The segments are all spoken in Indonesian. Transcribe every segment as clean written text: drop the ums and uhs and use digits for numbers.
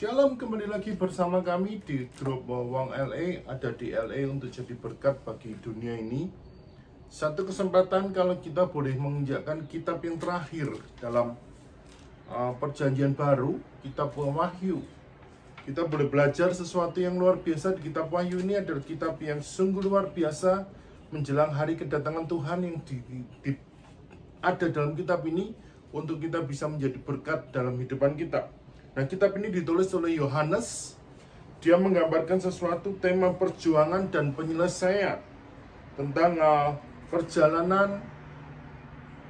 Shalom, kembali lagi bersama kami di grup Wong LA. Ada di LA untuk jadi berkat bagi dunia ini. Satu kesempatan kalau kita boleh menginjakkan kitab yang terakhir dalam perjanjian baru, kitab Wahyu. Kita boleh belajar sesuatu yang luar biasa di kitab Wahyu ini. Adalah kitab yang sungguh luar biasa menjelang hari kedatangan Tuhan yang ada dalam kitab ini untuk kita bisa menjadi berkat dalam hidupan kita. Nah, kitab ini ditulis oleh Yohanes. Dia menggambarkan sesuatu tema perjuangan dan penyelesaian tentang perjalanan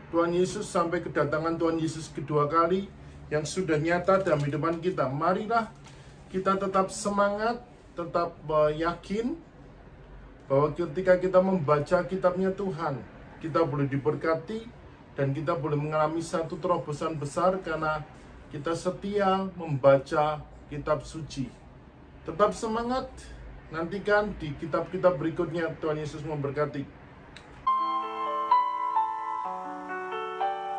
Tuhan Yesus sampai kedatangan Tuhan Yesus kedua kali yang sudah nyata dalam hidupan kita. Marilah kita tetap semangat, tetap yakin bahwa ketika kita membaca kitabnya Tuhan, kita boleh diberkati dan kita boleh mengalami satu terobosan besar karena kita setia membaca kitab suci. Tetap semangat, nantikan di kitab-kitab berikutnya. Tuhan Yesus memberkati.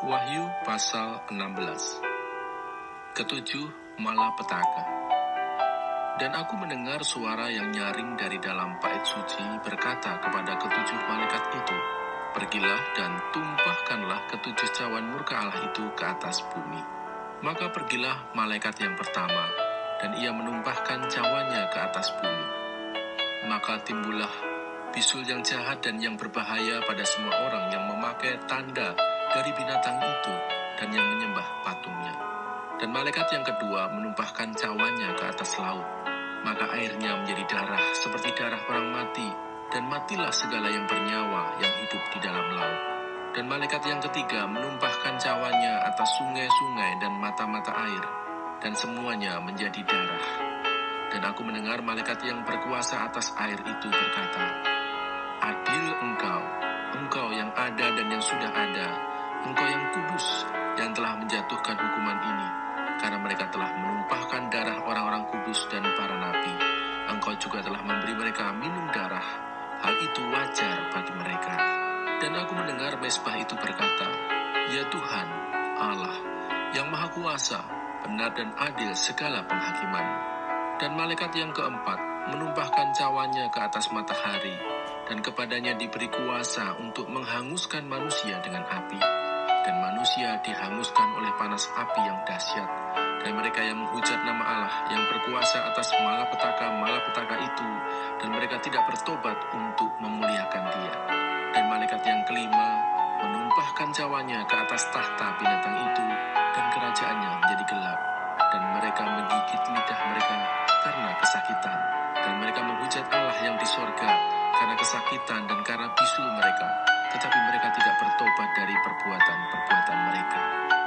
Wahyu pasal 16. Ketujuh malapetaka. Dan aku mendengar suara yang nyaring dari dalam bait suci berkata kepada ketujuh malaikat itu, "Pergilah dan tumpahkanlah ketujuh cawan murka Allah itu ke atas bumi." Maka pergilah malaikat yang pertama, dan ia menumpahkan cawannya ke atas bumi. Maka timbullah bisul yang jahat dan yang berbahaya pada semua orang yang memakai tanda dari binatang itu dan yang menyembah patungnya. Dan malaikat yang kedua menumpahkan cawannya ke atas laut. Maka airnya menjadi darah seperti darah orang mati, dan matilah segala yang bernyawa yang hidup di dalam laut. Dan malaikat yang ketiga menumpahkan cawannya atas sungai-sungai dan mata-mata air, dan semuanya menjadi darah. Dan aku mendengar malaikat yang berkuasa atas air itu berkata, "Adil engkau yang ada dan yang sudah ada, engkau yang kudus, yang telah menjatuhkan hukuman ini, karena mereka telah menumpahkan darah orang-orang kudus dan para nabi. Engkau juga telah memberi mereka minum darah, hal itu wajar bagi mereka." Dan aku mendengar mezbah itu berkata, "Ya Tuhan, Allah, yang Maha Kuasa, benar dan adil segala penghakiman." Dan malaikat yang keempat menumpahkan cawannya ke atas matahari, dan kepadanya diberi kuasa untuk menghanguskan manusia dengan api. Dan manusia dihanguskan oleh panas api yang dahsyat. Dan mereka yang menghujat nama Allah yang berkuasa atas malapetaka itu, dan mereka tidak bertobat untuk memuliakan Dia. Dan malaikat yang kelima menumpahkan cawannya ke atas tahta binatang itu, dan kerajaannya menjadi gelap. Dan mereka menggigit lidah mereka karena kesakitan. Dan mereka menghujat Allah yang di sorga karena kesakitan dan karena bisul mereka. Tetapi mereka tidak bertobat dari perbuatan-perbuatan mereka.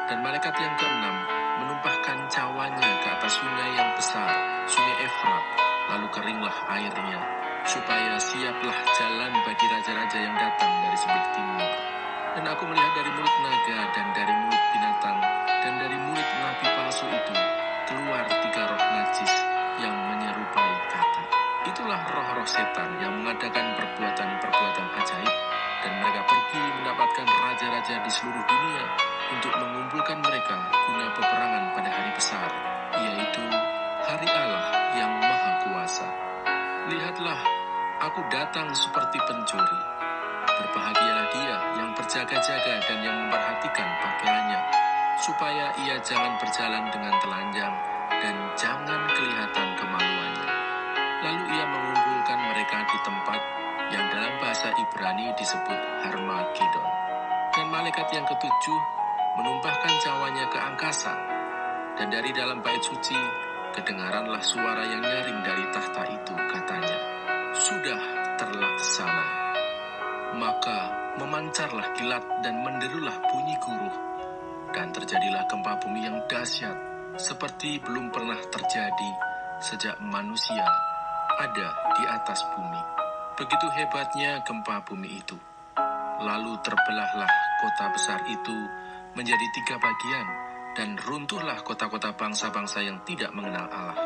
Dan malaikat yang keenam menumpahkan cawannya ke atas sungai yang besar, sungai Efrat, lalu keringlah airnya, supaya siaplah jalan bagi raja-raja yang datang dari sebelah timur. Dan aku melihat dari mulut naga dan dari mulut binatang dan dari mulut nabi palsu itu keluar 3 roh najis yang menyerupai kata. Itulah roh-roh setan yang mengadakan perbuatan-perbuatan ajaib, dan mereka pergi mendapatkan raja-raja di seluruh dunia untuk mengumpulkan mereka guna peperangan pada hari besar, yaitu hari Allah yang Maha Kuasa. Lihatlah, aku datang seperti pencuri. Berbahagialah dia yang berjaga-jaga dan yang memperhatikan pakaiannya, supaya ia jangan berjalan dengan telanjang dan jangan kelihatan kemaluannya. Lalu ia mengumpulkan mereka di tempat yang dalam bahasa Ibrani disebut Harmagedon. Dan malaikat yang ketujuh menumpahkan cawannya ke angkasa, dan dari dalam bait suci kedengaranlah suara yang nyaring dari tahta itu, katanya, "Sudah terlaksana." Maka memancarlah kilat dan menderulah bunyi guruh, dan terjadilah gempa bumi yang dahsyat, seperti belum pernah terjadi sejak manusia ada di atas bumi. Begitu hebatnya gempa bumi itu. Lalu terbelahlah kota besar itu menjadi 3 bagian, dan runtuhlah kota-kota bangsa-bangsa yang tidak mengenal Allah.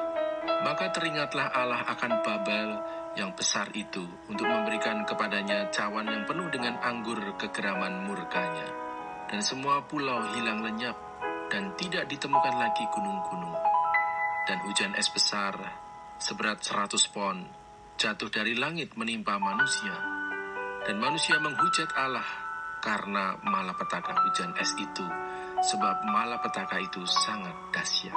Maka teringatlah Allah akan Babel yang besar itu untuk memberikan kepadanya cawan yang penuh dengan anggur kegeraman murkanya. Dan semua pulau hilang lenyap, dan tidak ditemukan lagi gunung-gunung. dan hujan es besar seberat 100 pon jatuh dari langit menimpa manusia, dan manusia menghujat Allah karena malapetaka hujan es itu, sebab malapetaka itu sangat dahsyat.